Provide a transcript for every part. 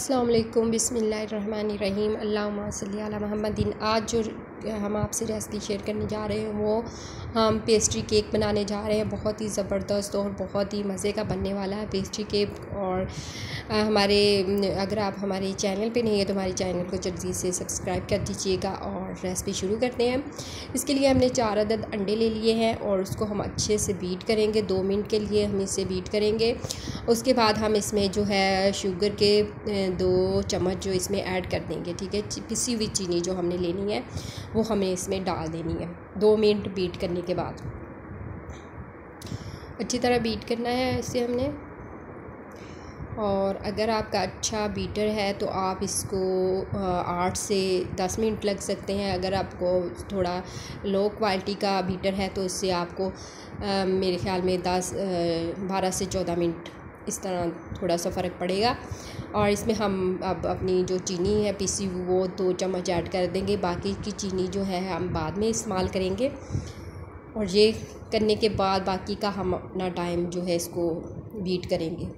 अस्सलाम वालेकुम बिस्मिल्लाहिर्रहमानिर्रहीम अल्लाहुम्मा सल्ली अला मुहम्मदिन। आज जो हम आपसे रेसिपी शेयर करने जा रहे हैं वो हम पेस्ट्री केक बनाने जा रहे हैं। बहुत ही ज़बरदस्त और बहुत ही मज़े का बनने वाला है पेस्ट्री केक। और अगर आप हमारे चैनल पे नहीं है तो हमारे चैनल को जल्दी से सब्सक्राइब कर दीजिएगा। और रेसिपी शुरू करते हैं। इसके लिए हमने 4 अदद अंडे ले लिए हैं और उसको हम अच्छे से बीट करेंगे। 2 मिनट के लिए हम इसे बीट करेंगे। उसके बाद हम इसमें जो है शुगर के 2 चम्मच जो इसमें ऐड कर देंगे। ठीक है, पिसी हुई चीनी जो हमने लेनी है वो हमें इसमें डाल देनी है। 2 मिनट बीट करने के बाद अच्छी तरह बीट करना है इसे हमने। और अगर आपका अच्छा बीटर है तो आप इसको 8 से 10 मिनट लग सकते हैं। अगर आपको थोड़ा लो क्वालिटी का बीटर है तो इससे आपको मेरे ख़्याल में 12 से 14 मिनट इस तरह थोड़ा सा फ़र्क पड़ेगा। और इसमें हम अब अपनी जो चीनी है पीसी वो 2 चम्मच ऐड कर देंगे। बाकी की चीनी जो है हम बाद में इस्तेमाल करेंगे। और ये करने के बाद बाकी का हम अपना टाइम जो है इसको बीट करेंगे।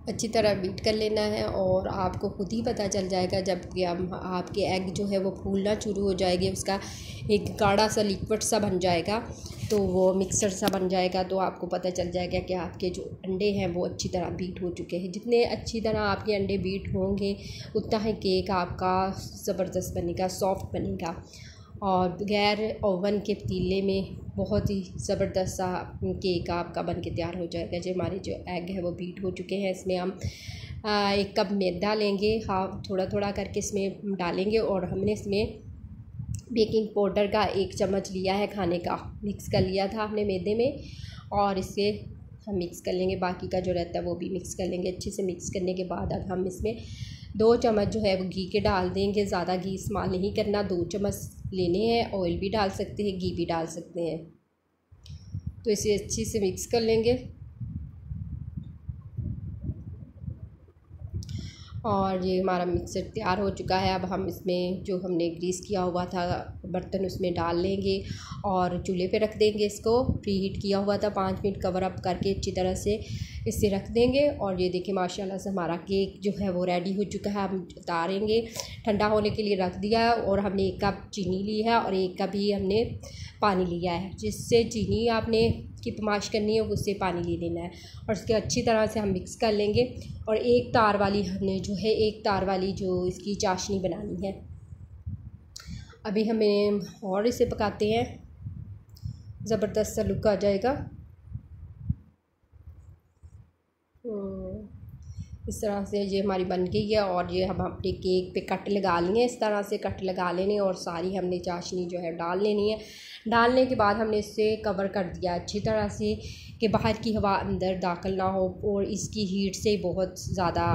अच्छी तरह बीट कर लेना है और आपको खुद ही पता चल जाएगा जब कि आपके एग जो है वो फूलना शुरू हो जाएगी, उसका एक गाढ़ा सा लिक्विड सा बन जाएगा, तो वो मिक्सर सा बन जाएगा। तो आपको पता चल जाएगा कि आपके जो अंडे हैं वो अच्छी तरह बीट हो चुके हैं। जितने अच्छी तरह आपके अंडे बीट होंगे उतना ही केक आपका ज़बरदस्त बनेगा, सॉफ्ट बनेगा। और बगैर ओवन के पतीले में बहुत ही ज़बरदस्त सा केक आपका बन के तैयार हो जाएगा। जो हमारे जो एग है वो बीट हो चुके हैं। इसमें हम 1 कप मैदा लेंगे, थोड़ा थोड़ा करके इसमें डालेंगे। और हमने इसमें बेकिंग पाउडर का 1 चम्मच लिया है खाने का, मिक्स कर लिया था हमने मैदे में। और इसे हम मिक्स कर लेंगे, बाकी का जो रहता है वो भी मिक्स कर लेंगे। अच्छे से मिक्स करने के बाद अब हम इसमें 2 चम्मच जो है वो घी के डाल देंगे। ज़्यादा घी इस्तेमाल नहीं करना, 2 चम्मच लेने हैं। ऑयल भी डाल सकते हैं, घी भी डाल सकते हैं। तो इसे अच्छे से मिक्स कर लेंगे। और ये हमारा मिक्सर तैयार हो चुका है। अब हम इसमें जो हमने ग्रीस किया हुआ था बर्तन उसमें डाल लेंगे और चूल्हे पे रख देंगे। इसको प्री हीट किया हुआ था, 5 मिनट कवर अप करके अच्छी तरह से इसे रख देंगे। और ये देखिए माशाल्लाह से हमारा केक जो है वो रेडी हो चुका है। हम उतारेंगे, ठंडा होने के लिए रख दिया है। और हमने 1 कप चीनी ली है और 1 कप ही हमने पानी लिया है। जिससे चीनी आपने की पमाश करनी है उससे पानी ले लेना है। और इसके अच्छी तरह से हम मिक्स कर लेंगे। और 1 तार वाली हमने जो है 1 तार वाली जो इसकी चाशनी बनानी है। अभी हमें और इसे पकाते हैं, ज़बरदस्त सा लुक आ जाएगा। इस तरह से ये हमारी बन गई है। और ये हम अपने केक पे कट लगा लेंगे, इस तरह से कट लगा लेने। और सारी हमने चाशनी जो है डाल लेनी है। डालने के बाद हमने इसे कवर कर दिया अच्छी तरह से कि बाहर की हवा अंदर दाखिल ना हो। और इसकी हीट से बहुत ज़्यादा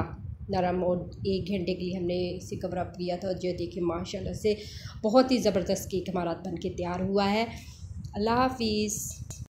नरम, और 1 घंटे के लिए हमने इसे कवर अप किया था। जो देखिए माशाल्लाह से बहुत ही ज़बरदस्त केक हमारा बन के तैयार हुआ है। अल्लाह हाफिज़।